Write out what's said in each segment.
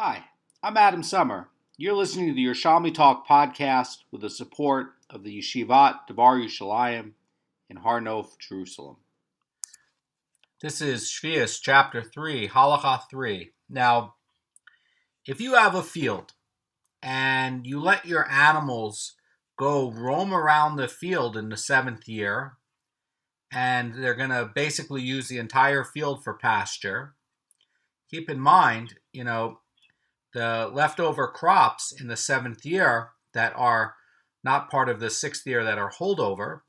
Hi, I'm Adam Summer. You're listening to the Yerushalmi Talk podcast with the support of the Yeshivat Devar Yerushalayim in Har Nof, Jerusalem. This is Sheviis, chapter 3, Halacha 3. Now, if you have a field and you let your animals go roam around the field in the seventh year, and they're going to basically use the entire field for pasture, keep in mind, the leftover crops in the seventh year that are not part of the sixth year that are holdover,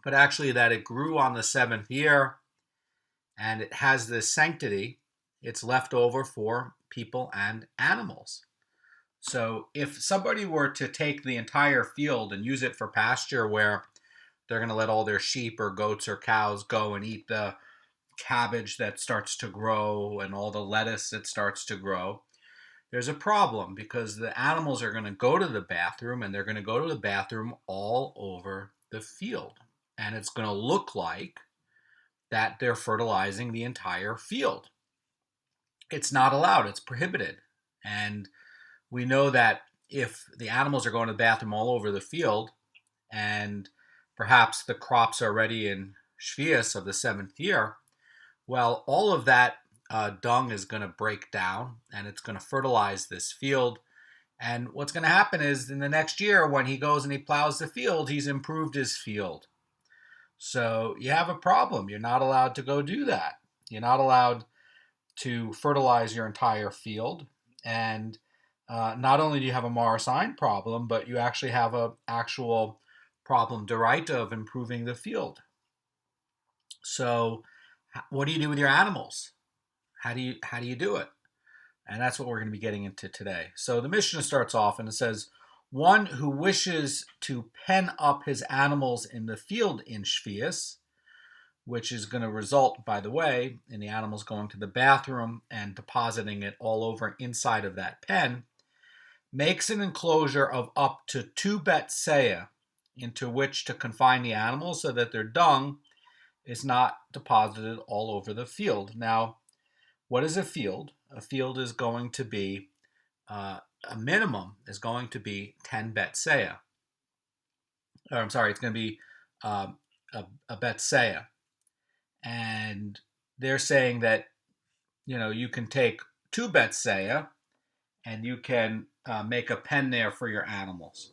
but actually that it grew on the seventh year and it has this sanctity, it's left over for people and animals. So if somebody were to take the entire field and use it for pasture where they're going to let all their sheep or goats or cows go and eat the cabbage that starts to grow and all the lettuce that starts to grow, there's a problem because the animals are going to go to the bathroom and they're going to go to the bathroom all over the field. And it's going to look like that they're fertilizing the entire field. It's not allowed. It's prohibited. And we know that if the animals are going to the bathroom all over the field and perhaps the crops are ready in Sheviis of the seventh year, well, all of that dung is going to break down and it's going to fertilize this field. And what's going to happen is in the next year when he goes and he plows the field, he's improved his field. So you have a problem. You're not allowed to go do that. You're not allowed to fertilize your entire field. And not only do you have a Marasign problem, but you actually have an actual problem deraita of improving the field. So what do you do with your animals? How do you do it? And that's what we're going to be getting into today. So the Mishnah starts off and it says, one who wishes to pen up his animals in the field in Sheviis, which is going to result, by the way, in the animals going to the bathroom and depositing it all over inside of that pen, makes an enclosure of up to 2 betzea into which to confine the animals so that their dung is not deposited all over the field. Now, what is a field? A field is going to be, a minimum is going to be 10 betzea. Or I'm sorry, it's going to be a betzea. And they're saying that, you can take 2 betzea and you can make a pen there for your animals.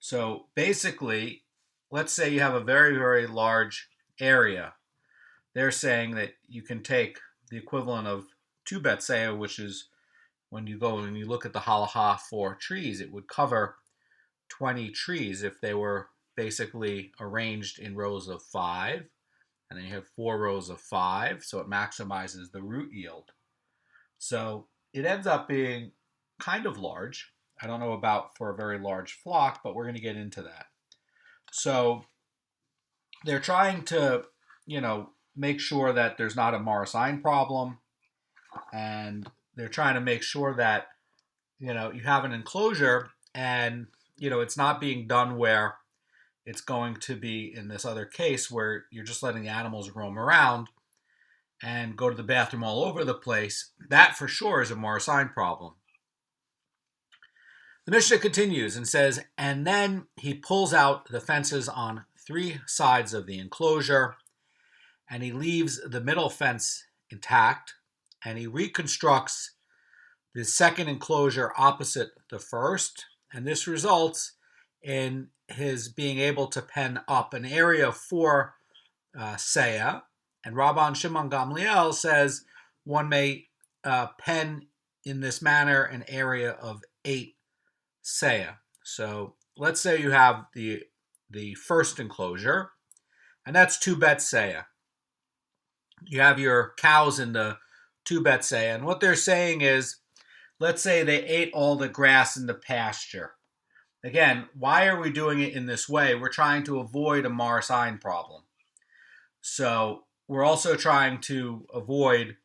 So basically, let's say you have a very, very large area. They're saying that you can take the equivalent of 2 betzea, which is when you go and you look at the halacha for trees, it would cover 20 trees if they were basically arranged in rows of 5. And then you have 4 rows of 5, so it maximizes the root yield. So it ends up being kind of large. I don't know about for a very large flock, but we're going to get into that. So they're trying to, make sure that there's not a Marasign problem. And they're trying to make sure that, you have an enclosure and, it's not being done where it's going to be in this other case where you're just letting the animals roam around and go to the bathroom all over the place. That for sure is a Marasign problem. The Mishnah continues and says, and then he pulls out the fences on 3 sides of the enclosure and he leaves the middle fence intact and he reconstructs the second enclosure opposite the first. And this results in his being able to pen up an area for seah. And Rabban Shimon Gamliel says one may pen in this manner an area of 8 seah. So let's say you have the first enclosure, and that's 2 betzea. You have your cows in the 2 betzea, and what they're saying is, let's say they ate all the grass in the pasture. Again, why are we doing it in this way? We're trying to avoid a Marasign problem. So we're also trying to avoid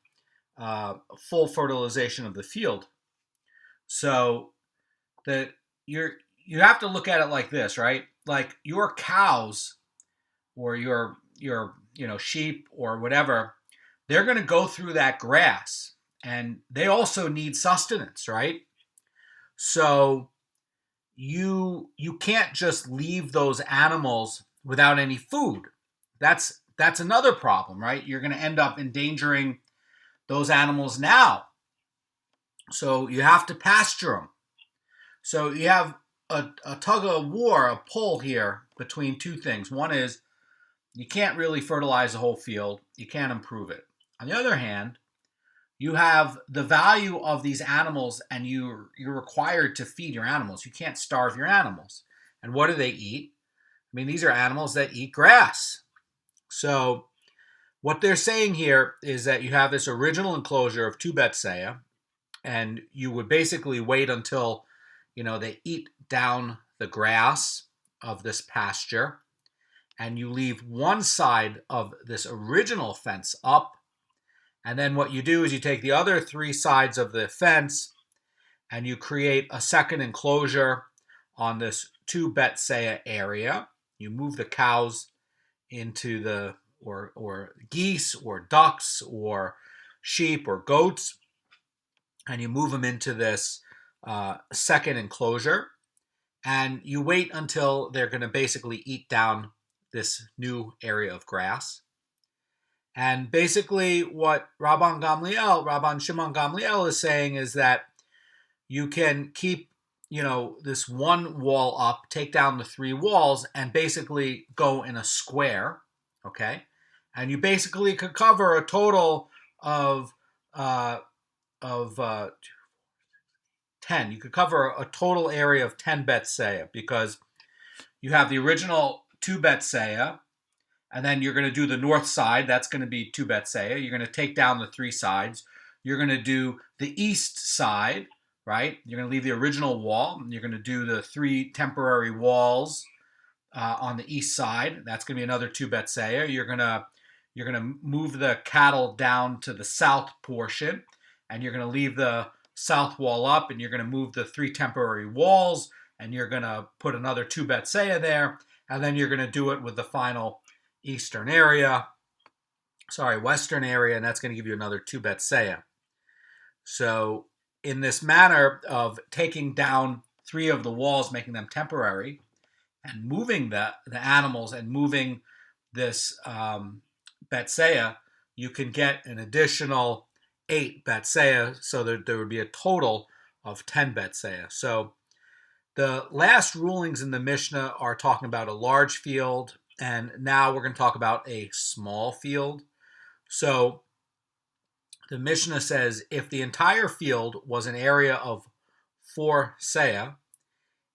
full fertilization of the field. So you have to look at it like this, right? Like your cows or your sheep or whatever, they're going to go through that grass and they also need sustenance, right? So you can't just leave those animals without any food. That's another problem, right? You're going to end up endangering those animals now. So you have to pasture them. So you have a tug of war, a pull here between two things. One is you can't really fertilize the whole field. You can't improve it. On the other hand, you have the value of these animals, and you're required to feed your animals. You can't starve your animals. And what do they eat? I mean, these are animals that eat grass. So what they're saying here is that you have this original enclosure of 2 betzea, and you would basically wait until, they eat down the grass of this pasture, and you leave one side of this original fence up. And then what you do is you take the other 3 sides of the fence and you create a second enclosure on this 2 betzea area. You move the cows into the, or geese or ducks or sheep or goats, and you move them into this second enclosure. And you wait until they're going to basically eat down this new area of grass. And basically what Rabban Shimon Gamliel is saying is that you can keep, this one wall up, take down the 3 walls, and basically go in a square, okay? And you basically could cover a total of 10. You could cover a total area of 10 betzea, because you have the original 2 betzea, and then you're going to do the north side. That's going to be 2 betzea. You're going to take down the 3 sides. You're going to do the east side, right? You're going to leave the original wall, and you're going to do the 3 temporary walls on the east side. That's going to be another 2 betzea. You're going to move the cattle down to the south portion, and you're going to leave the south wall up, and you're going to move the 3 temporary walls, and you're going to put another 2 betzea there, and then you're going to do it with the final western area, and that's going to give you another 2 betzea. So in this manner of taking down 3 of the walls, making them temporary, and moving the animals and moving this betzea, you can get an additional 8 betzea, so that there would be a total of 10 betzea. So the last rulings in the Mishnah are talking about a large field, and now we're going to talk about a small field. So the Mishnah says if the entire field was an area of 4 seah,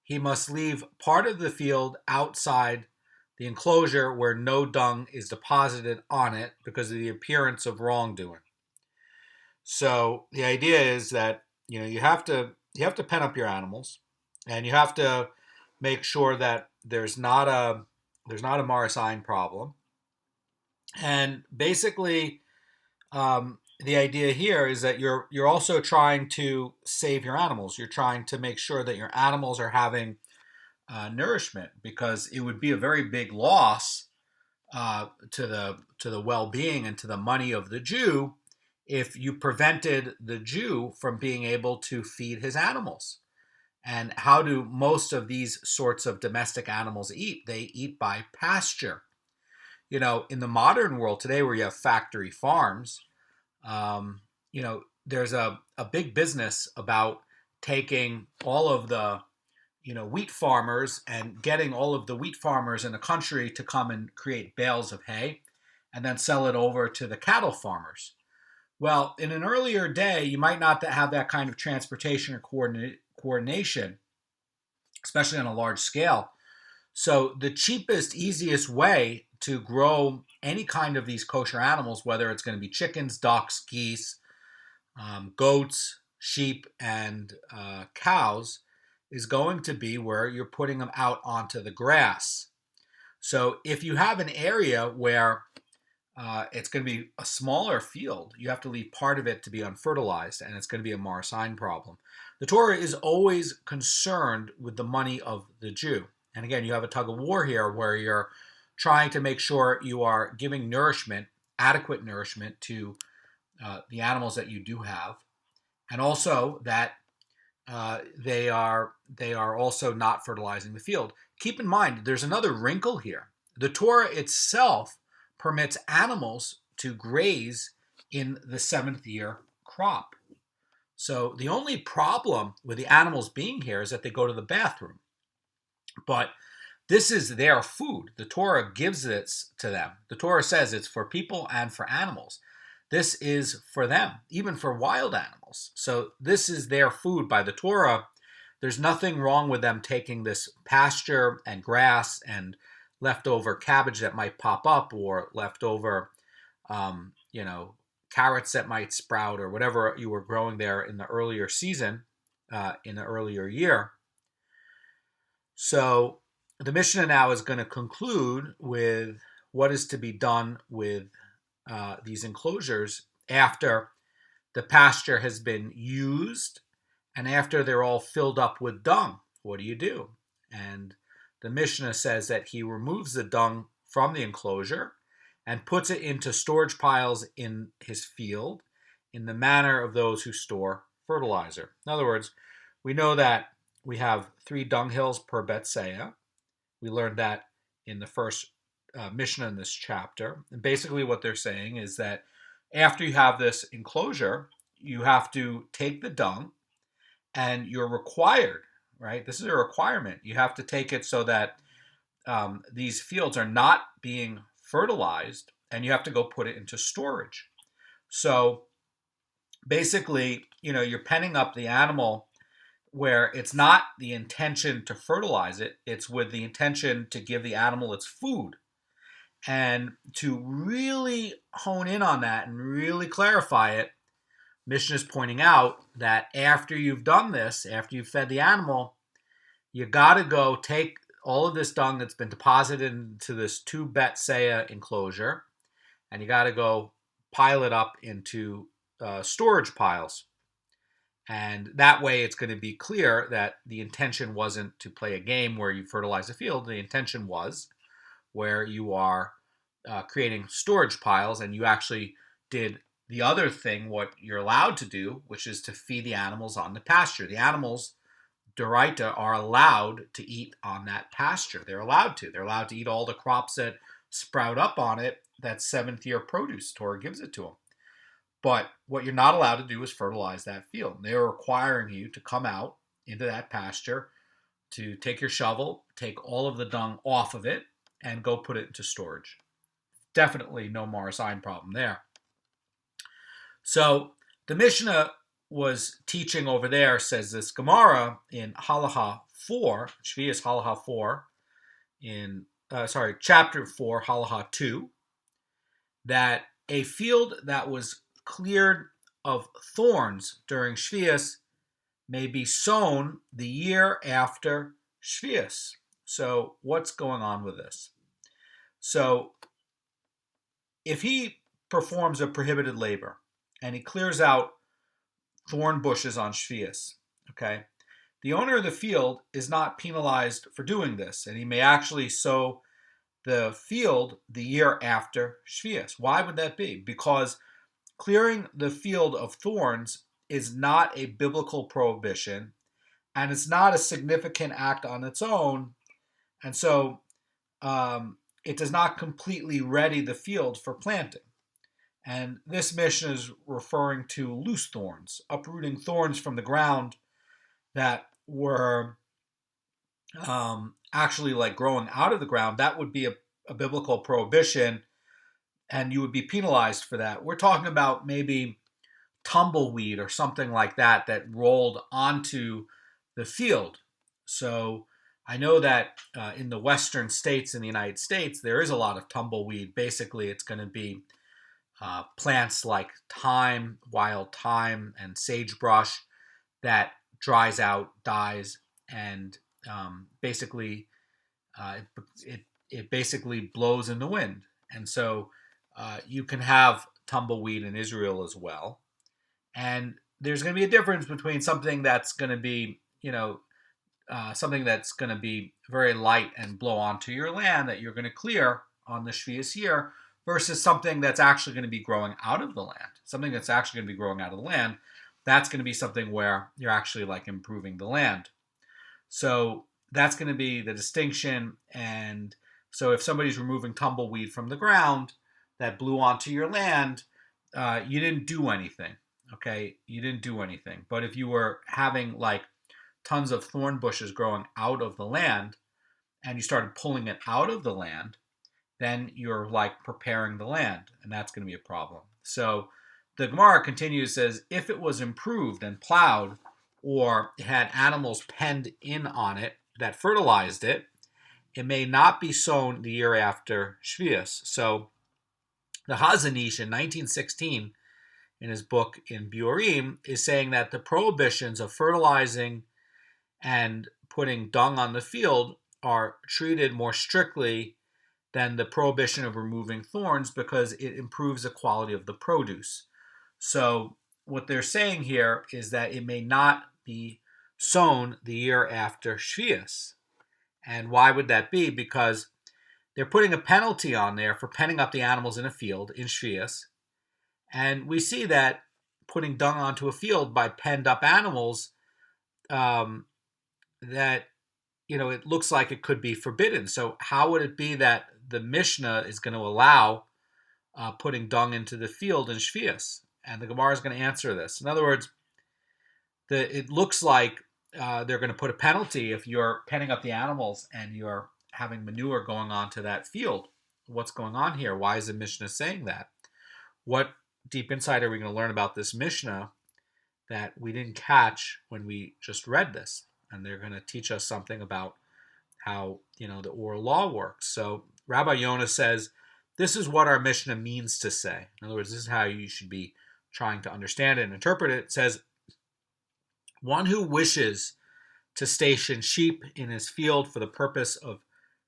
he must leave part of the field outside the enclosure where no dung is deposited on it because of the appearance of wrongdoing. So the idea is that you have to pen up your animals, and you have to make sure that there's not a Marasign problem. And basically, the idea here is that you're also trying to save your animals. You're trying to make sure that your animals are having nourishment, because it would be a very big loss to the well-being and to the money of the Jew if you prevented the Jew from being able to feed his animals. And how do most of these sorts of domestic animals eat? They eat by pasture. In the modern world today, where you have factory farms, there's a big business about taking all of the wheat farmers and getting all of the wheat farmers in the country to come and create bales of hay and then sell it over to the cattle farmers. Well, in an earlier day, you might not have that kind of transportation or coordination, especially on a large scale. So the cheapest, easiest way to grow any kind of these kosher animals, whether it's going to be chickens, ducks, geese, goats, sheep, and cows, is going to be where you're putting them out onto the grass. So if you have an area where it's going to be a smaller field, you have to leave part of it to be unfertilized, and it's going to be a Marasign problem. The Torah is always concerned with the money of the Jew. And again, you have a tug of war here where you're trying to make sure you are giving nourishment, adequate nourishment, to the animals that you do have, and also that they are also not fertilizing the field. Keep in mind, there's another wrinkle here. The Torah itself permits animals to graze in the seventh year crop. So the only problem with the animals being here is that they go to the bathroom. But this is their food. The Torah gives this to them. The Torah says it's for people and for animals. This is for them, even for wild animals. So this is their food by the Torah. There's nothing wrong with them taking this pasture and grass and leftover cabbage that might pop up, or leftover, carrots that might sprout, or whatever you were growing there in the earlier season, in the earlier year. So the Mishnah now is going to conclude with what is to be done with these enclosures after the pasture has been used and after they're all filled up with dung. What do you do? And the Mishnah says that he removes the dung from the enclosure and puts it into storage piles in his field in the manner of those who store fertilizer. In other words, we know that we have 3 dung hills per betseya. We learned that in the first Mishnah in this chapter. And basically what they're saying is that after you have this enclosure, you have to take the dung, and you're required, right? This is a requirement. You have to take it so that these fields are not being fertilized, and you have to go put it into storage. So basically, you're penning up the animal where it's not the intention to fertilize it, it's with the intention to give the animal its food. And to really hone in on that and really clarify it, Mishnah is pointing out that after you've done this, after you've fed the animal, you got to go take all of this dung that's been deposited into this 2 betseya enclosure, and you got to go pile it up into storage piles. And that way it's going to be clear that the intention wasn't to play a game where you fertilize a field. The intention was where you are creating storage piles, and you actually did the other thing, what you're allowed to do, which is to feed the animals on the pasture. The animals, Doraita, are allowed to eat on that pasture. They're allowed to. They're allowed to eat all the crops that sprout up on it. That 7th year produce, Torah gives it to them. But what you're not allowed to do is fertilize that field. They're requiring you to come out into that pasture, to take your shovel, take all of the dung off of it, and go put it into storage. Definitely no Marasign problem there. So the Mishnah was teaching over there, says this Gemara in Halacha 4, Sheviis Halacha 4, chapter 4, Halacha 2, that a field that was cleared of thorns during Sheviis may be sown the year after Sheviis. So what's going on with this? So if he performs a prohibited labor and he clears out thorn bushes on Sheviis, okay, the owner of the field is not penalized for doing this, and he may actually sow the field the year after Sheviis. Why would that be? Because clearing the field of thorns is not a biblical prohibition, and it's not a significant act on its own, and so it does not completely ready the field for planting. And this Mishnah is referring to loose thorns, uprooting thorns from the ground that were actually like growing out of the ground. That would be a biblical prohibition, and you would be penalized for that. We're talking about maybe tumbleweed or something like that that rolled onto the field. So I know that in the western states in the United States, there is a lot of tumbleweed. Basically, it's going to be plants like thyme, wild thyme, and sagebrush that dries out, dies, and basically it basically blows in the wind. And so you can have tumbleweed in Israel as well. And there's going to be a difference between something that's going to be, something that's going to be very light and blow onto your land that you're going to clear on the Sheviis year versus something that's actually going to be growing out of the land. Something that's actually going to be growing out of the land, that's going to be something where you're actually like improving the land. So that's going to be the distinction. And so if somebody's removing tumbleweed from the ground that blew onto your land, you didn't do anything. Okay, you didn't do anything. But if you were having like tons of thorn bushes growing out of the land and you started pulling it out of the land, then you're like preparing the land, and that's going to be a problem. So the Gemara continues, says, if it was improved and plowed or it had animals penned in on it that fertilized it, it may not be sown the year after Sheviis. So the Chazan Ish in 1916, in his book in Beurim, is saying that the prohibitions of fertilizing and putting dung on the field are treated more strictly than the prohibition of removing thorns because it improves the quality of the produce. So what they're saying here is that it may not be sown the year after Sheviis. And why would that be? Because they're putting a penalty on there for penning up the animals in a field in Sheviis. And we see that putting dung onto a field by penned up animals, that, it looks like it could be forbidden. So how would it be that the Mishnah is going to allow putting dung into the field in Sheviis? And the Gemara is going to answer this. In other words, it looks like they're going to put a penalty if you're penning up the animals and you're having manure going onto that field. What's going on here? Why is the Mishnah saying that? What deep insight are we going to learn about this Mishnah that we didn't catch when we just read this? And they're going to teach us something about how, the oral law works. So Rabbi Yonah says, this is what our Mishnah means to say. In other words, this is how you should be trying to understand it and interpret it. It says, one who wishes to station sheep in his field for the purpose of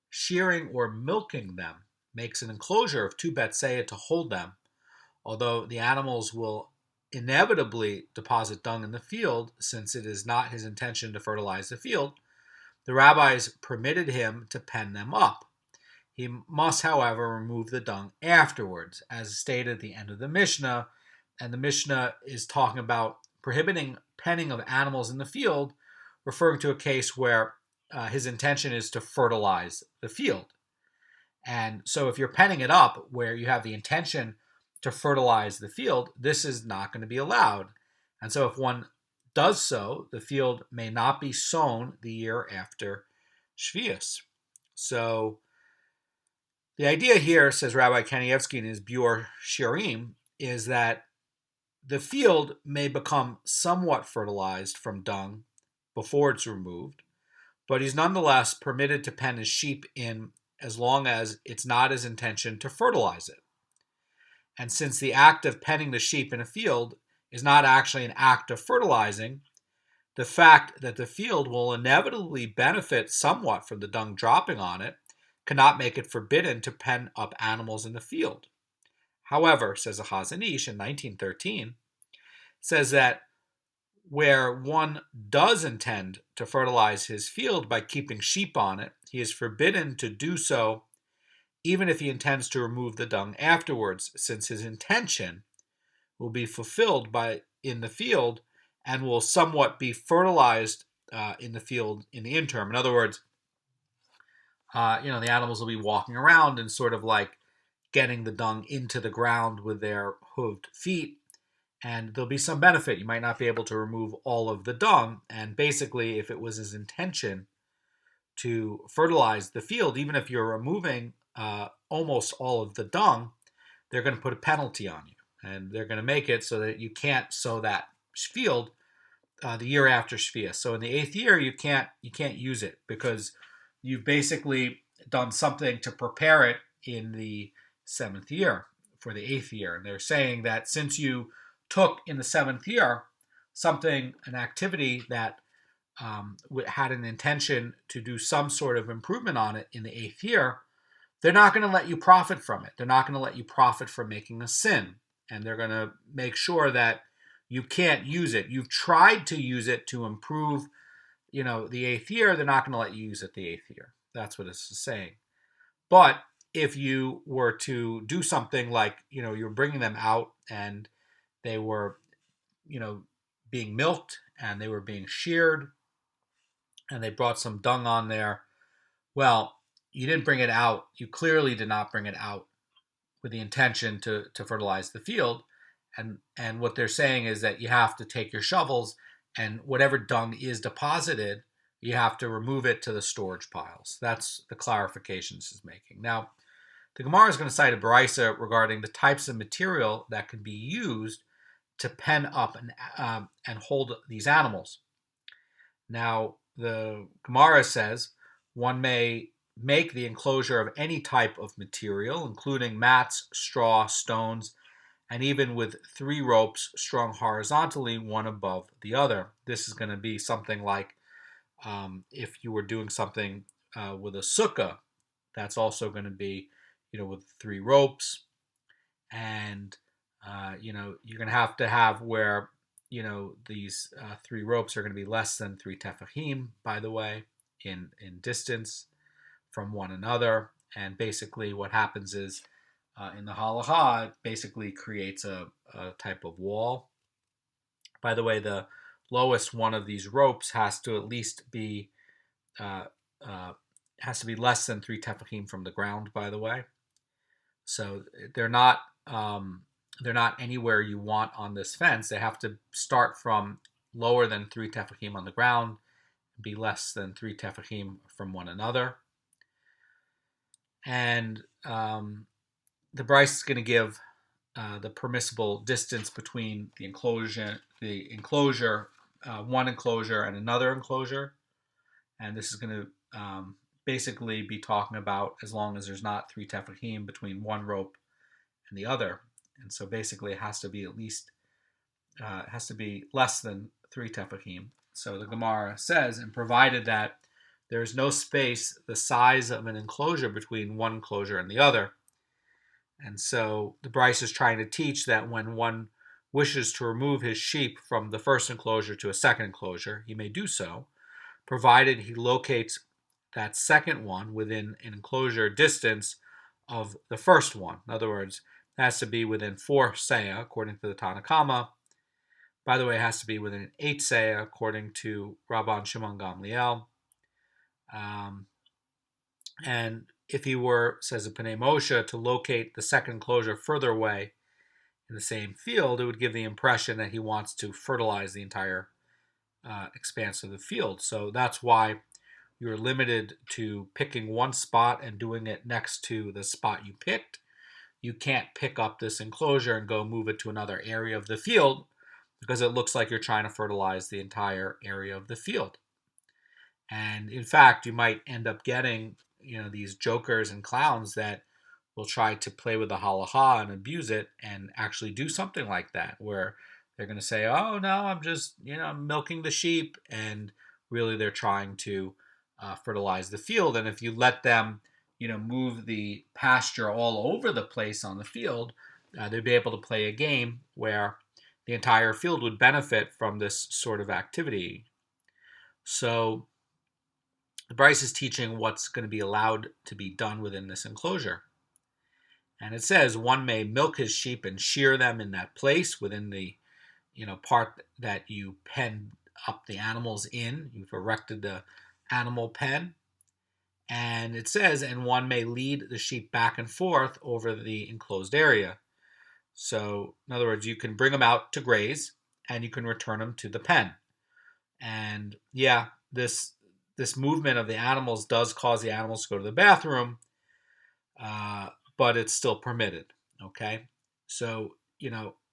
shearing or milking them makes an enclosure of 2 betzayah to hold them, although the animals will inevitably deposit dung in the field since it is not his intention to fertilize the field. The rabbis permitted him to pen them up. He must, however, remove the dung afterwards, as stated at the end of the Mishnah. And the Mishnah is talking about prohibiting penning of animals in the field, referring to a case where his intention is to fertilize the field. And so if you're penning it up where you have the intention to fertilize the field, this is not going to be allowed. And so if one does so, the field may not be sown the year after Sheviis. So the idea here, says Rabbi Kanievsky in his Beur shiurim, is that the field may become somewhat fertilized from dung before it's removed, but he's nonetheless permitted to pen his sheep in as long as it's not his intention to fertilize it. And since the act of penning the sheep in a field is not actually an act of fertilizing, the fact that the field will inevitably benefit somewhat from the dung dropping on it cannot make it forbidden to pen up animals in the field. However, says the Chazan Ish in 1913, says that where one does intend to fertilize his field by keeping sheep on it, he is forbidden to do so even if he intends to remove the dung afterwards, since his intention will be fulfilled in the field and will somewhat be fertilized in the field in the interim. In other words, the animals will be walking around and sort of like getting the dung into the ground with their hooved feet, and there'll be some benefit. You might not be able to remove all of the dung, and basically if it was his intention to fertilize the field, even if you're removing almost all of the dung, they're going to put a penalty on you, and they're going to make it so that you can't sow that field the year after Sheviis. So in the 8th year, you can't use it because you've basically done something to prepare it in the 7th year for the 8th year. And they're saying that since you took in the 7th year an activity that had an intention to do some sort of improvement on it in the 8th year, they're not going to let you profit from it. They're not going to let you profit from making a sin. And they're going to make sure that you can't use it. You've tried to use it to improve, the 8th year. They're not going to let you use it the 8th year. That's what it's saying. But if you were to do something like, you're bringing them out and they were, being milked and they were being sheared and they brought some dung on there, well, you didn't bring it out. You clearly did not bring it out with the intention to fertilize the field. And what they're saying is that you have to take your shovels and whatever dung is deposited, you have to remove it to the storage piles. That's the clarification this is making. Now, the Gemara is going to cite a brisa regarding the types of material that can be used to pen up and hold these animals. Now, the Gemara says one may make the enclosure of any type of material, including mats, straw, stones, and even with 3 ropes strung horizontally, one above the other. This is going to be something like if you were doing something with a sugya, that's also going to be, with 3 ropes. And, you're going to have where, these 3 ropes are going to be less than 3 tefachim, by the way, in distance from one another. And basically what happens is, in the halacha, it basically creates a type of wall. By the way, the lowest one of these ropes has to at least be less than 3 tefachim from the ground, by the way. So they're not anywhere you want on this fence. They have to start from lower than 3 tefachim on the ground, be less than 3 tefachim from one another. And the Bryce is going to give the permissible distance between the enclosure, one enclosure and another enclosure. And this is going to basically be talking about as long as there's not 3 tefachim between one rope and the other. And so basically it has to be less than 3 tefachim. So the Gemara says, and provided that there is no space the size of an enclosure between one enclosure and the other. And so the Bryce is trying to teach that when one wishes to remove his sheep from the first enclosure to a second enclosure, he may do so, provided he locates that second one within an enclosure distance of the first one. In other words, it has to be within 4 seah, according to the Tanakama. By the way, it has to be within 8 seah, according to Rabban Shimon Gamliel. And if he were, says the Pnei Moshe, to locate the second enclosure further away in the same field, it would give the impression that he wants to fertilize the entire expanse of the field. So that's why you're limited to picking one spot and doing it next to the spot you picked. You can't pick up this enclosure and go move it to another area of the field because it looks like you're trying to fertilize the entire area of the field. And in fact, you might end up getting, these jokers and clowns that will try to play with the halacha and abuse it and actually do something like that, where they're going to say, oh, no, I'm just, milking the sheep. And really they're trying to fertilize the field. And if you let them, move the pasture all over the place on the field, they'd be able to play a game where the entire field would benefit from this sort of activity. So the Bryce is teaching what's going to be allowed to be done within this enclosure. And it says one may milk his sheep and shear them in that place within the part that you pen up the animals in. You've erected the animal pen. And it says, and one may lead the sheep back and forth over the enclosed area. So, in other words, you can bring them out to graze and you can return them to the pen. And yeah, this movement of the animals does cause the animals to go to the bathroom, but it's still permitted, okay? So,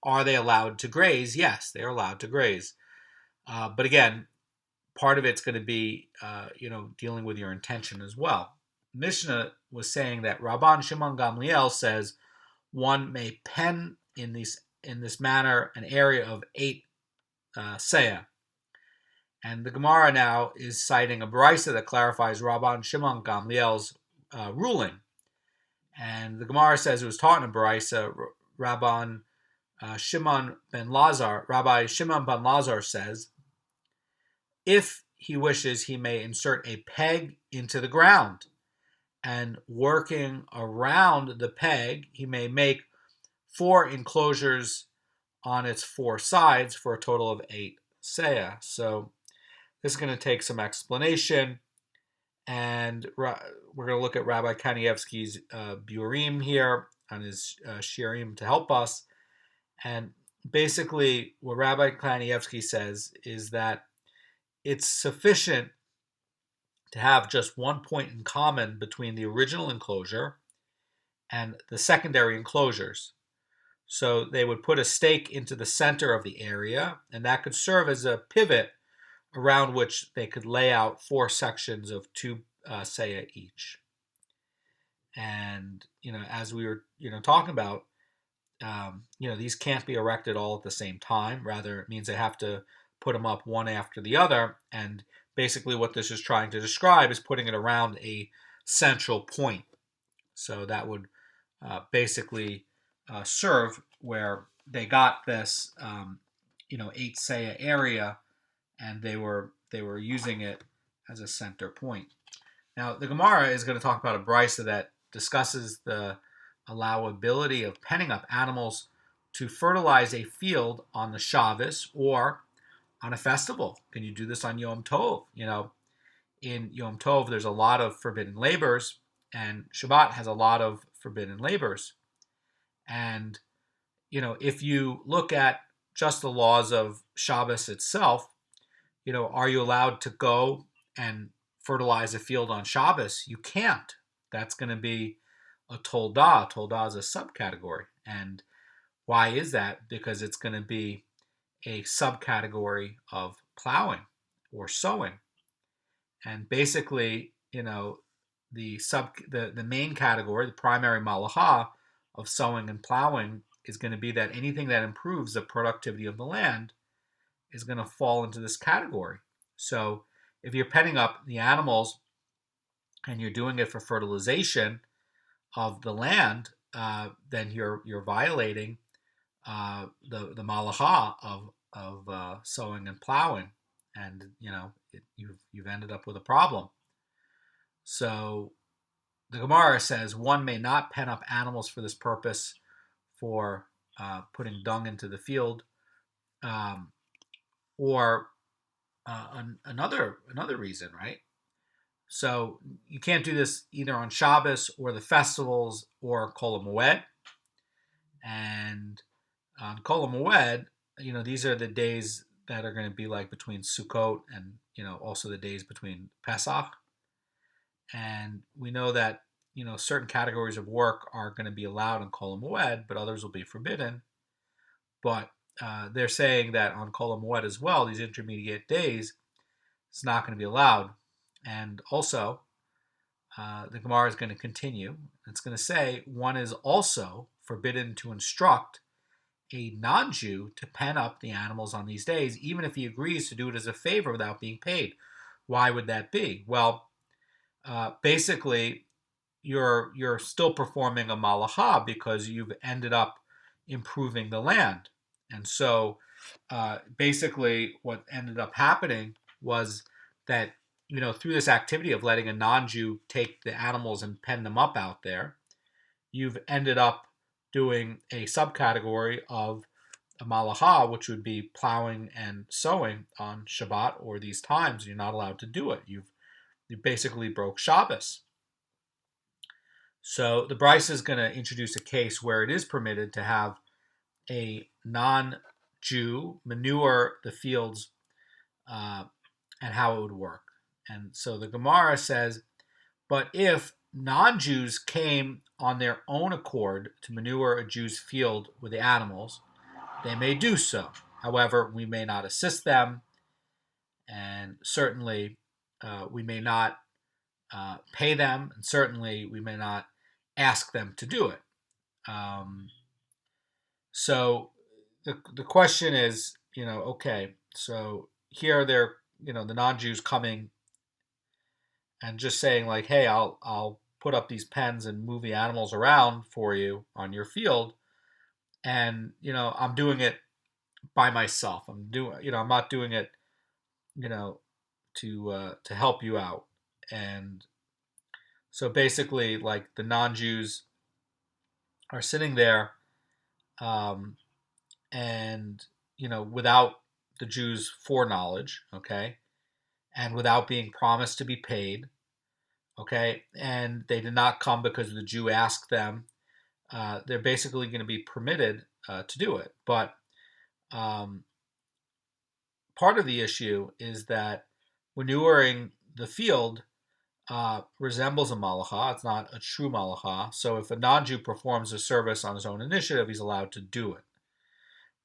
are they allowed to graze? Yes, they are allowed to graze. But again, part of it's going to be, dealing with your intention as well. Mishnah was saying that Rabban Shimon Gamliel says one may pen in this manner an area of 8 seah. And the Gemara now is citing a brisa that clarifies Rabban Shimon Gamliel's ruling. And the Gemara says it was taught in a brisa. Rabbi Shimon ben Lazar says, if he wishes, he may insert a peg into the ground and working around the peg, he may make 4 enclosures on its 4 sides for a total of 8 seah. So this is going to take some explanation, and we're going to look at Rabbi Kanievsky's Beurim here on his shiurim to help us. And basically, what Rabbi Kanievsky says is that it's sufficient to have just one point in common between the original enclosure and the secondary enclosures. So they would put a stake into the center of the area, and that could serve as a pivot around which they could lay out 4 sections of 2 seah each. And, as we were, talking about, these can't be erected all at the same time. Rather, it means they have to put them up one after the other. And basically what this is trying to describe is putting it around a central point. So that would basically serve where they got this, 8 seah area, and they were using it as a center point. Now, the Gemara is going to talk about a brisa that discusses the allowability of penning up animals to fertilize a field on the Shabbos or on a festival. Can you do this on Yom Tov? In Yom Tov, there's a lot of forbidden labors, and Shabbat has a lot of forbidden labors. And, if you look at just the laws of Shabbos itself, are you allowed to go and fertilize a field on Shabbos? You can't. That's going to be a toldah. Toldah is a subcategory. And why is that? Because it's going to be a subcategory of plowing or sowing. And basically, the main category, the primary malacha of sowing and plowing is going to be that anything that improves the productivity of the land is going to fall into this category. So if you're penning up the animals and you're doing it for fertilization of the land, then you're violating the malacha of sowing and plowing, and you've ended up with a problem. So the Gemara says one may not pen up animals for this purpose, for putting dung into the field, or another reason, right? So you can't do this either on Shabbos or the festivals or Kol HaMoed. And on Kol HaMoed, these are the days that are going to be like between Sukkot and, also the days between Pesach. And we know that, certain categories of work are going to be allowed on Kol HaMoed, but others will be forbidden. But they're saying that on Kol HaMoed as well, these intermediate days, it's not going to be allowed. And also, the Gemara is going to continue. It's going to say one is also forbidden to instruct a non-Jew to pen up the animals on these days, even if he agrees to do it as a favor without being paid. Why would that be? Well, basically, you're still performing a malacha because you've ended up improving the land. And so basically what ended up happening was that, through this activity of letting a non-Jew take the animals and pen them up out there, you've ended up doing a subcategory of a malacha, which would be plowing and sowing on Shabbat or these times. You're not allowed to do it. You basically broke Shabbos. So the Bryce is going to introduce a case where it is permitted to have a non-Jew manure the fields, and how it would work. And so the Gemara says, but if non-Jews came on their own accord to manure a Jew's field with the animals, they may do so. However, we may not assist them, and certainly we may not pay them, and certainly we may not ask them to do it. So the question is, okay, so here they're, the non-Jews coming and just saying like, hey, I'll put up these pens and move the animals around for you on your field, and I'm doing it by myself. I'm not doing it, to help you out. And So basically, like the non-Jews are sitting there, um, and without the Jews' foreknowledge, okay, and without being promised to be paid, okay, and they did not come because the Jew asked them. They're basically going to be permitted to do it, but um, part of the issue is that manuring the field resembles a malacha. It's not a true malacha. So if a non-Jew performs a service on his own initiative, he's allowed to do it.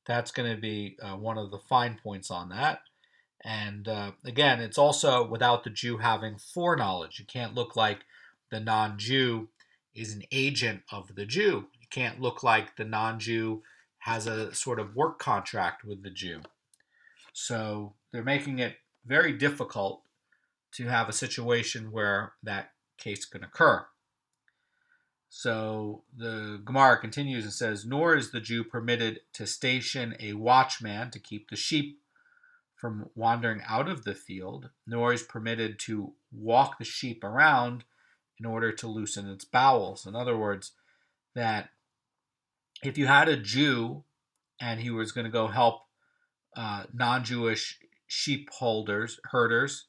That's going to be one of the fine points on that. And again, it's also without the Jew having foreknowledge. You can't look like the non-Jew is an agent of the Jew. You can't look like the non-Jew has a sort of work contract with the Jew. So they're making it very difficult to have a situation where that case can occur. So the Gemara continues and says, nor is the Jew permitted to station a watchman to keep the sheep from wandering out of the field, nor is permitted to walk the sheep around in order to loosen its bowels. In other words, that if you had a Jew and he was going to go help non-Jewish sheep herders,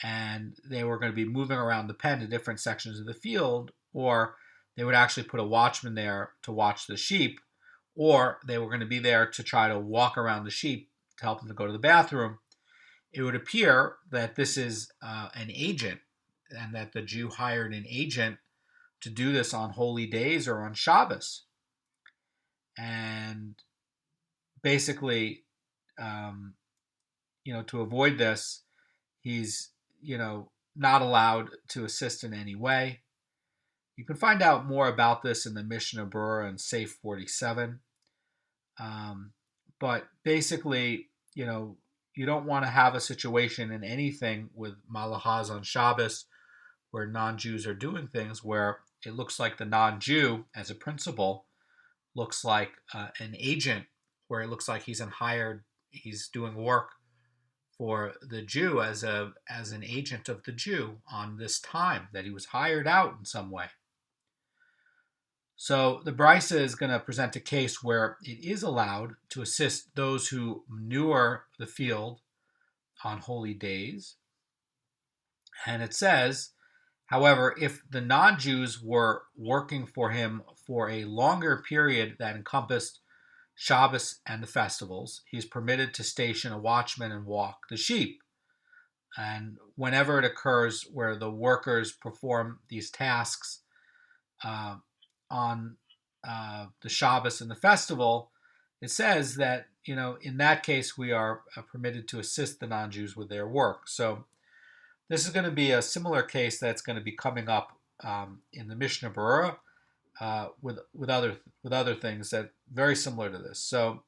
and they were going to be moving around the pen to different sections of the field, or they would actually put a watchman there to watch the sheep, or they were going to be there to try to walk around the sheep to help them to go to the bathroom, it would appear that this is an agent, and that the Jew hired an agent to do this on holy days or on Shabbos. And basically, to avoid this, he's, not allowed to assist in any way. You can find out more about this in the Mishnah Beur and Seif 47. But basically, you don't want to have a situation in anything with malachas on Shabbos where non-Jews are doing things where it looks like the non-Jew, as a principal, looks like an agent, where it looks like he's doing work for the Jew as an agent of the Jew on this time, that he was hired out in some way. So the Brisa is going to present a case where it is allowed to assist those who manure the field on holy days. And it says, however, if the non-Jews were working for him for a longer period that encompassed Shabbos and the festivals, he is permitted to station a watchman and walk the sheep. And whenever it occurs where the workers perform these tasks on the Shabbos and the festival, it says that, in that case, we are permitted to assist the non-Jews with their work. So this is going to be a similar case that's going to be coming up in the Mishnah Beur with other things that very similar to this. So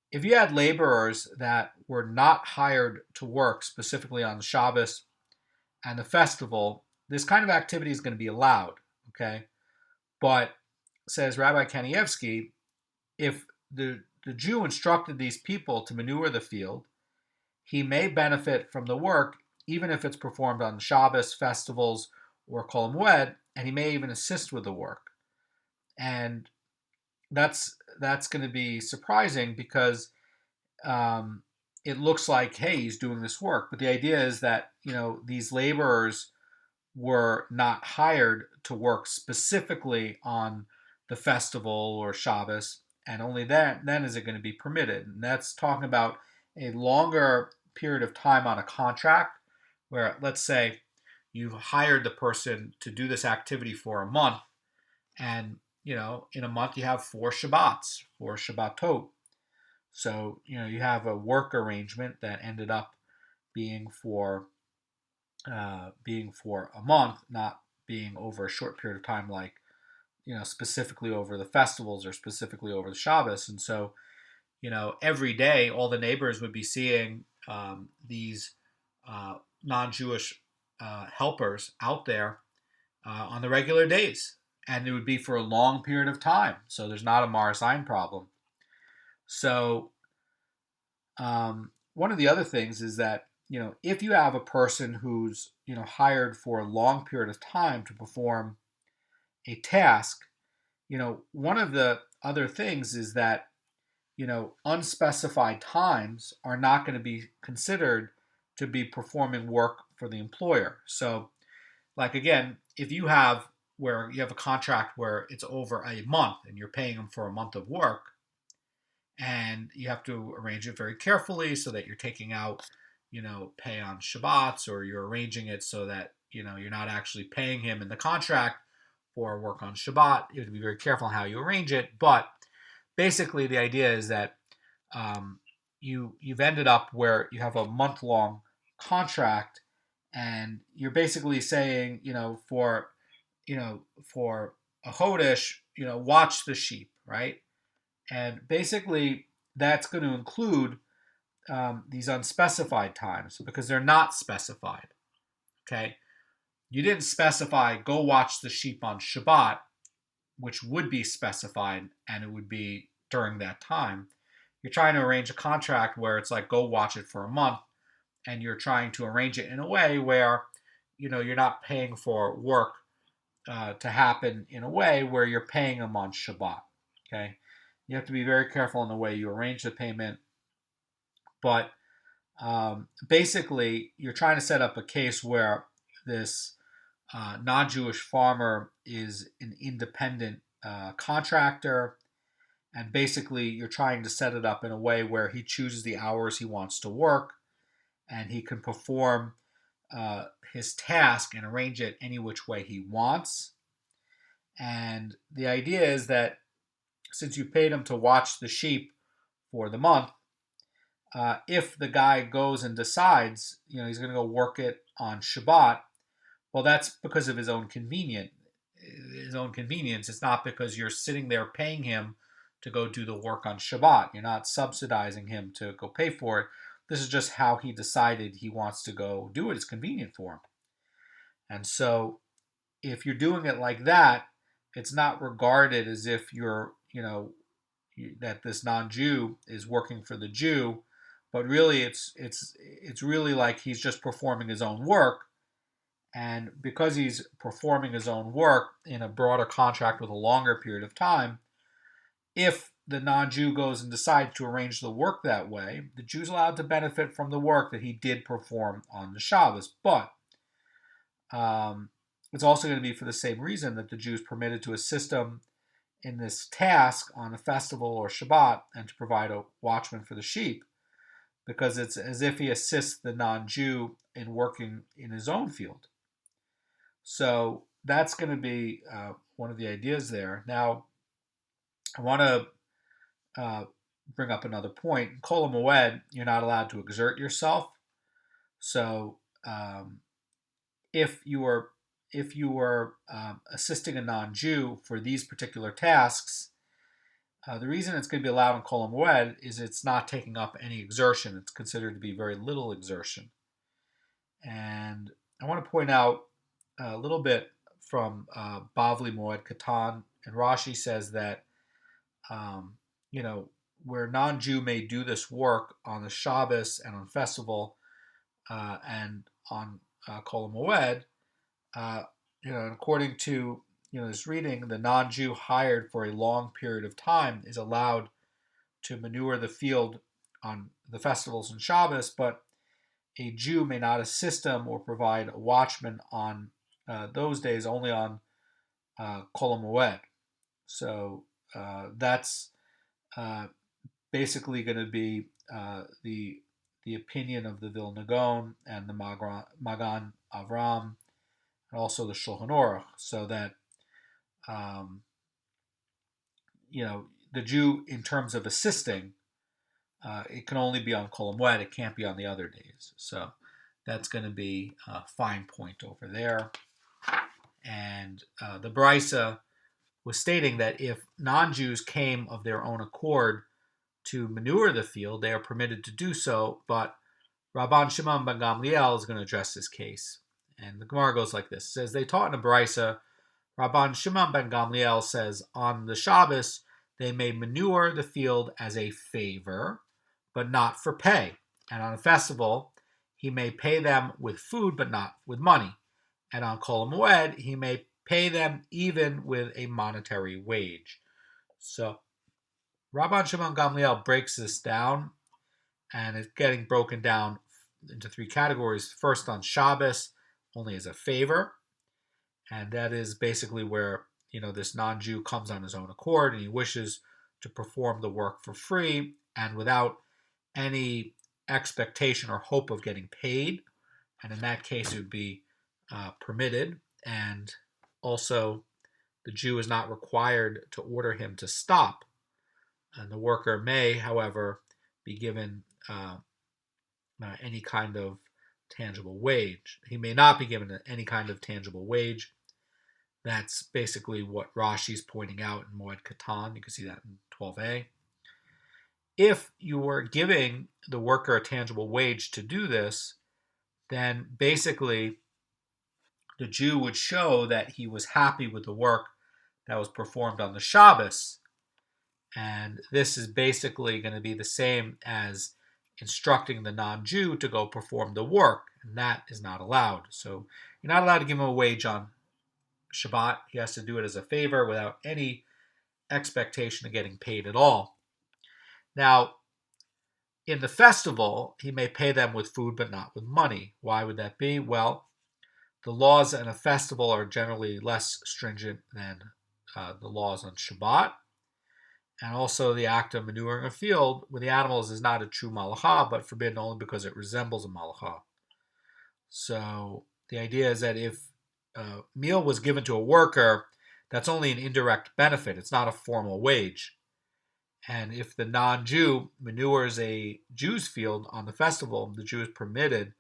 if you had laborers that were not hired to work specifically on the Shabbos and the festival, this kind of activity is going to be allowed, okay? But, says Rabbi Kanievsky, if the Jew instructed these people to manure the field, he may benefit from the work even if it's performed on Shabbos, festivals, or Kol Moed, and he may even assist with the work. And that's going to be surprising because it looks like, hey, he's doing this work. But the idea is that, these laborers were not hired to work specifically on the festival or Shabbos, and only then is it going to be permitted. And that's talking about a longer period of time on a contract, where, let's say, you've hired the person to do this activity for a month, and, in a month you have 4 Shabbats, 4 Shabbatot. So, you have a work arrangement that ended up being for a month, not being over a short period of time, like, specifically over the festivals or specifically over the Shabbos. And so, every day all the neighbors would be seeing these non-Jewish helpers out there on the regular days. And it would be for a long period of time. So there's not a Maris Ein problem. So one of the other things is that if you have a person who's, hired for a long period of time to perform a task, one of the other things is that, unspecified times are not going to be considered to be performing work for the employer. So, like again, if you have a contract where it's over a month and you're paying them for a month of work, and you have to arrange it very carefully so that you're taking out, pay on Shabbats, or you're arranging it so that, you're not actually paying him in the contract for work on Shabbat. You have to be very careful on how you arrange it. But basically, the idea is that you've ended up where you have a month-long contract, and you're basically saying, for a chodesh, watch the sheep, right? And basically, that's going to include these unspecified times because they're not specified. Okay, you didn't specify go watch the sheep on Shabbat, which would be specified, and it would be during that time. You're trying to arrange a contract where it's like go watch it for a month, and you're trying to arrange it in a way where you're not paying for work to happen in a way where you're paying them on Shabbat. Okay, you have to be very careful in the way you arrange the payment. But basically, you're trying to set up a case where this non-Jewish farmer is an independent contractor, and basically you're trying to set it up in a way where he chooses the hours he wants to work, and he can perform his task and arrange it any which way he wants. And the idea is that since you paid him to watch the sheep for the month, if the guy goes and decides, he's going to go work it on Shabbat, well, that's because of his own convenience. It's not because you're sitting there paying him to go do the work on Shabbat. You're not subsidizing him to go pay for it. This is just how he decided he wants to go do it. It's convenient for him. And so if you're doing it like that, it's not regarded as if you're, that this non-Jew is working for the Jew, but really it's really like he's just performing his own work. And because he's performing his own work in a broader contract with a longer period of time, if the non-Jew goes and decides to arrange the work that way, the Jew's allowed to benefit from the work that he did perform on the Shabbos. But it's also going to be for the same reason that the Jew is permitted to assist him in this task on a festival or Shabbat and to provide a watchman for the sheep, because it's as if he assists the non-Jew in working in his own field. So that's going to be one of the ideas there. Now, I want to bring up another point. In Kol HaMoed, you're not allowed to exert yourself. So if you were assisting a non-Jew for these particular tasks, the reason it's going to be allowed in Kol HaMoed is it's not taking up any exertion. It's considered to be very little exertion. And I want to point out a little bit from Bavli Moed Katan, and Rashi says that where non-Jew may do this work on the Shabbos and on festival and on Kol HaMoed, according to this reading, the non-Jew hired for a long period of time is allowed to manure the field on the festivals and Shabbos, but a Jew may not assist him or provide a watchman on those days, only on Kol HaMoed. So that's basically going to be the opinion of the Vilna Goan and the Magan Avram, and also the Shulchan Aruch, so that the Jew, in terms of assisting, it can only be on Kol HaMoed. It can't be on the other days. So that's going to be a fine point over there. And the Brisa was stating that if non-Jews came of their own accord to manure the field, they are permitted to do so, but Rabban Shimon ben Gamliel is going to address this case. And the Gemara goes like this. It says, they taught in a Brisa, Rabban Shimon ben Gamliel says, on the Shabbos, they may manure the field as a favor, but not for pay. And on a festival, he may pay them with food but not with money. And on Kol HaMoed, he may pay them even with a monetary wage. So Rabban Shimon Gamliel breaks this down, and it's getting broken down into three categories. First, on Shabbos, only as a favor, and that is basically where this non-Jew comes on his own accord and he wishes to perform the work for free and without any expectation or hope of getting paid, and in that case it would be permitted. And also, the Jew is not required to order him to stop, and the worker may, however, be given any kind of tangible wage. He may not be given any kind of tangible wage. That's basically what Rashi's pointing out in Moed Katan. You can see that in 12a. If you were giving the worker a tangible wage to do this, then basically the Jew would show that he was happy with the work that was performed on the Shabbos. And this is basically going to be the same as instructing the non-Jew to go perform the work, and that is not allowed. So you're not allowed to give him a wage on Shabbat. He has to do it as a favor without any expectation of getting paid at all. Now, in the festival, he may pay them with food but not with money. Why would that be? Well, the laws in a festival are generally less stringent than the laws on Shabbat. And also, the act of manuring a field with the animals is not a true malacha, but forbidden only because it resembles a malacha. So the idea is that if a meal was given to a worker, that's only an indirect benefit. It's not a formal wage. And if the non-Jew manures a Jew's field on the festival, the Jew is permitted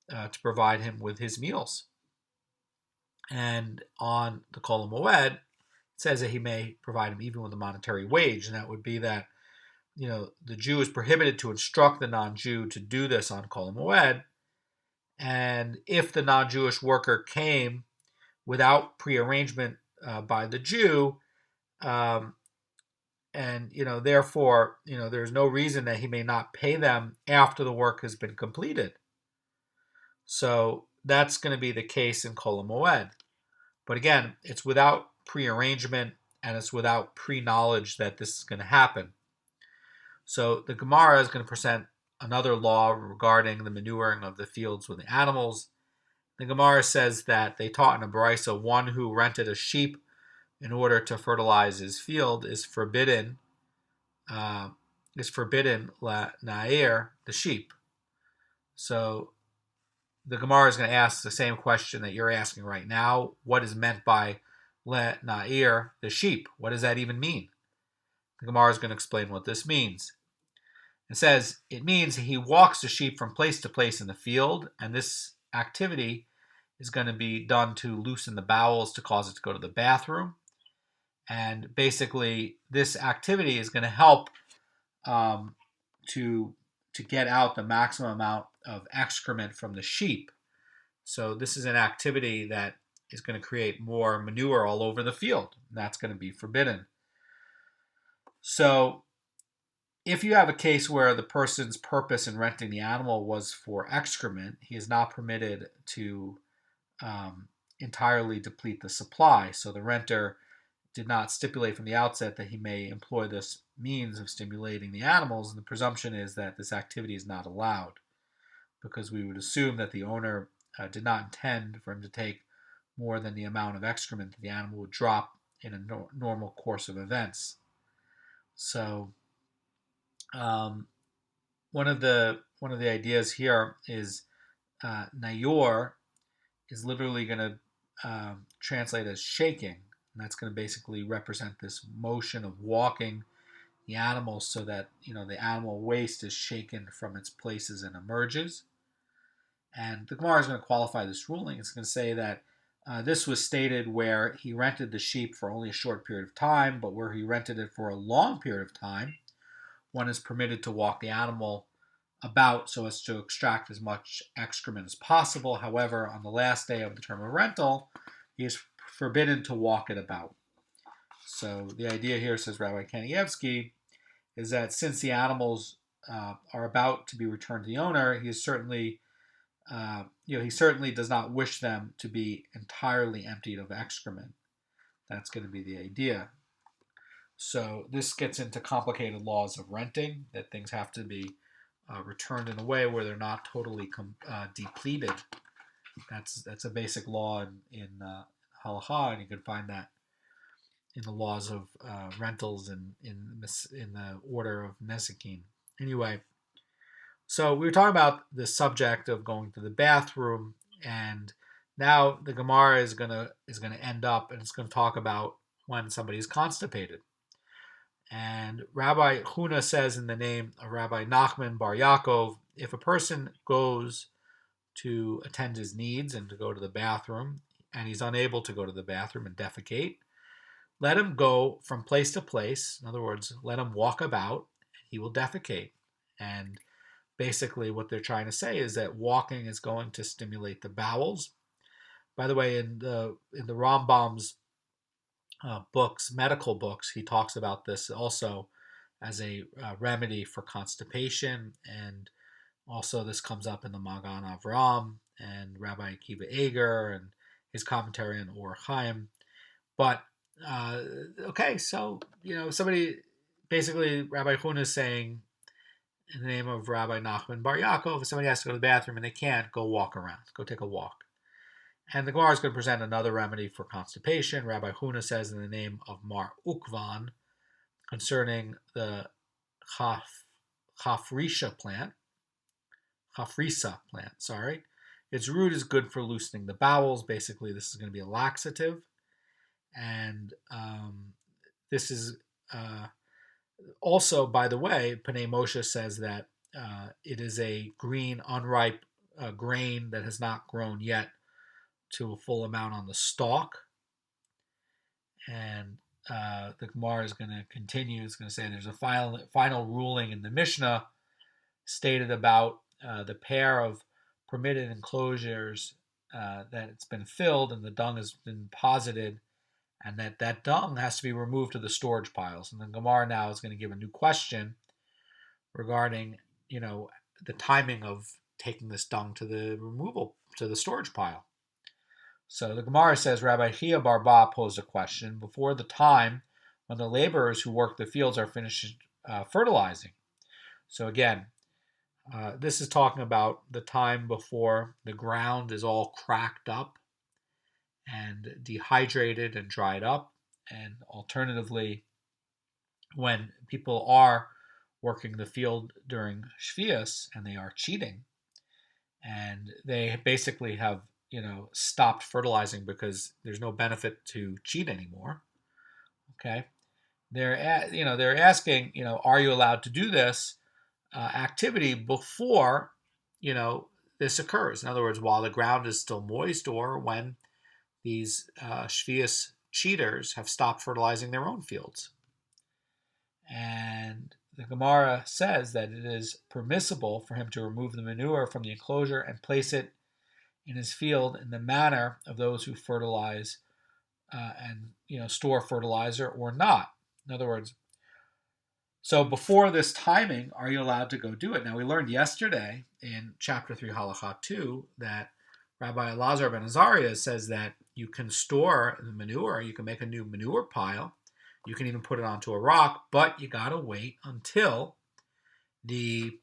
to provide him with his meals. And on the Kol HaMoed, it says that he may provide him even with a monetary wage, and that would be that the Jew is prohibited to instruct the non-Jew to do this on Kol HaMoed. And if the non-Jewish worker came without prearrangement by the Jew, and therefore there's no reason that he may not pay them after the work has been completed. So that's going to be the case in Kol HaMoed. But again, it's without prearrangement and it's without pre-knowledge that this is going to happen. So the Gemara is going to present another law regarding the manuring of the fields with the animals. The Gemara says that they taught in a Baraisa one who rented a sheep in order to fertilize his field is forbidden la na'ir, the sheep. So the Gemara is going to ask the same question that you're asking right now. What is meant by le na'ir, the sheep? What does that even mean? The Gemara is going to explain what this means. It says it means he walks the sheep from place to place in the field, and this activity is going to be done to loosen the bowels to cause it to go to the bathroom. And basically, this activity is going to help to get out the maximum amount of excrement from the sheep. So this is an activity that is going to create more manure all over the field. And that's going to be forbidden. So if you have a case where the person's purpose in renting the animal was for excrement, he is not permitted to entirely deplete the supply. So the renter did not stipulate from the outset that he may employ this means of stimulating the animals, and the presumption is that this activity is not allowed, because we would assume that the owner did not intend for him to take more than the amount of excrement that the animal would drop in a normal course of events. So one of the ideas here is nayor is literally going to translate as shaking. And that's going to basically represent this motion of walking the animal so that the animal waste is shaken from its places and emerges. And the Gemara is going to qualify this ruling. It's going to say that this was stated where he rented the sheep for only a short period of time, but where he rented it for a long period of time, one is permitted to walk the animal about so as to extract as much excrement as possible. However, on the last day of the term of rental, he is forbidden to walk it about. So the idea here, says Rabbi Kanievsky, is that since the animals are about to be returned to the owner, he is certainly he certainly does not wish them to be entirely emptied of excrement. That's going to be the idea. So this gets into complicated laws of renting, that things have to be returned in a way where they're not totally depleted. That's a basic law in Halacha, and you can find that in the laws of rentals and in the order of Nezikin. Anyway, so we were talking about the subject of going to the bathroom, and now the Gemara is gonna end up, and it's going to talk about when somebody is constipated. And Rabbi Huna says in the name of Rabbi Nachman Bar Yaakov, if a person goes to attend his needs and to go to the bathroom, and he's unable to go to the bathroom and defecate, let him go from place to place. In other words, let him walk about, and he will defecate. And basically what they're trying to say is that walking is going to stimulate the bowels. By the way, in the Rambam's books, medical books, he talks about this also as a remedy for constipation, and also this comes up in the Magan Avram and Rabbi Akiva Eger and his commentary on Or Chaim. But okay, so somebody, basically Rabbi Huna is saying in the name of Rabbi Nachman Bar Yaakov, if somebody has to go to the bathroom and they can't, go walk around, go take a walk. And the Gemara is going to present another remedy for constipation. Rabbi Huna says in the name of Mar Ukvan concerning the Chafrisa plant. Its root is good for loosening the bowels. Basically, this is going to be a laxative. And this is also, by the way, Panei Moshe says that it is a green, unripe grain that has not grown yet to a full amount on the stalk. And the Gemara is going to continue. It's going to say there's a final ruling in the Mishnah stated about the pair of permitted enclosures that it's been filled and the dung has been deposited, and that dung has to be removed to the storage piles. And the Gemara now is going to give a new question regarding, the timing of taking this dung to the storage pile. So the Gemara says, Rabbi Chia Barba posed a question before the time when the laborers who work the fields are finished fertilizing. So again, this is talking about the time before the ground is all cracked up and dehydrated and dried up, and alternatively, when people are working the field during Sheviis and they are cheating, and they basically have stopped fertilizing because there's no benefit to cheat anymore. Okay, they're asking, are you allowed to do this activity before this occurs? In other words, while the ground is still moist, or when these Sheviis cheaters have stopped fertilizing their own fields. And the Gemara says that it is permissible for him to remove the manure from the enclosure and place it in his field in the manner of those who fertilize and store fertilizer or not. In other words, so before this timing, are you allowed to go do it? Now, we learned yesterday in chapter 3, Halacha 2, that Rabbi Elazar ben Azariah says that you can store the manure, you can make a new manure pile, you can even put it onto a rock, but you got to wait until the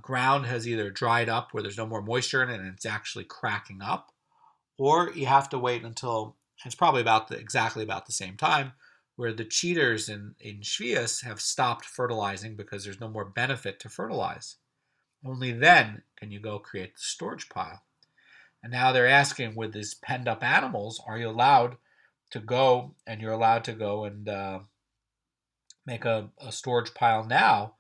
ground has either dried up where there's no more moisture in it and it's actually cracking up, or you have to wait until, it's probably exactly about the same time, where the cheaters in Sheviis have stopped fertilizing because there's no more benefit to fertilize. Only then can you go create the storage pile. And now they're asking, with these penned up animals, are you allowed to go, and you're allowed to go and make a storage pile now,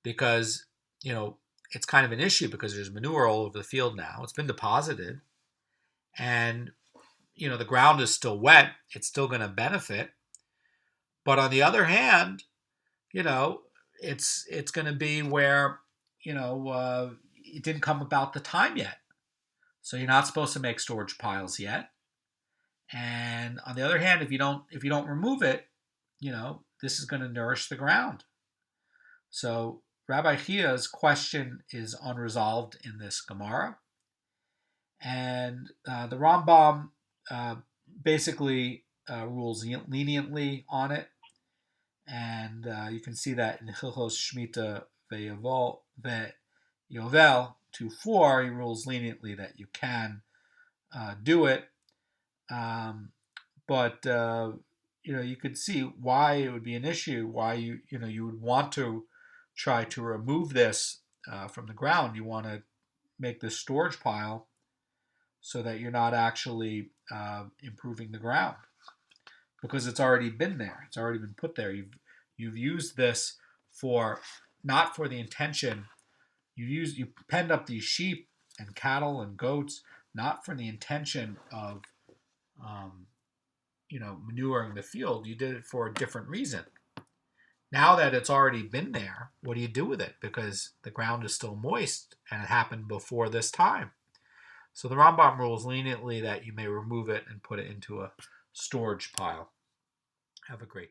because it's kind of an issue because there's manure all over the field now. It's been deposited, and the ground is still wet. It's still going to benefit. But on the other hand, it's going to be where it didn't come about the time yet. So you're not supposed to make storage piles yet. And on the other hand, if you don't remove it, this is going to nourish the ground. So Rabbi Chia's question is unresolved in this Gemara. And the Rambam basically rules leniently on it. And you can see that in Hilchos Shmita Ve'Yovel 2:4, he rules leniently that you can do it. But you could see why it would be an issue, why you would want to try to remove this from the ground. You want to make this storage pile so that you're not actually improving the ground, because it's already been there. It's already been put there. You've used this not for the intention. You penned up these sheep and cattle and goats not for the intention of manuring the field. You did it for a different reason. Now that it's already been there, what do you do with it? Because the ground is still moist and it happened before this time. So the Rambam rules leniently that you may remove it and put it into a storage pile. Have a great day.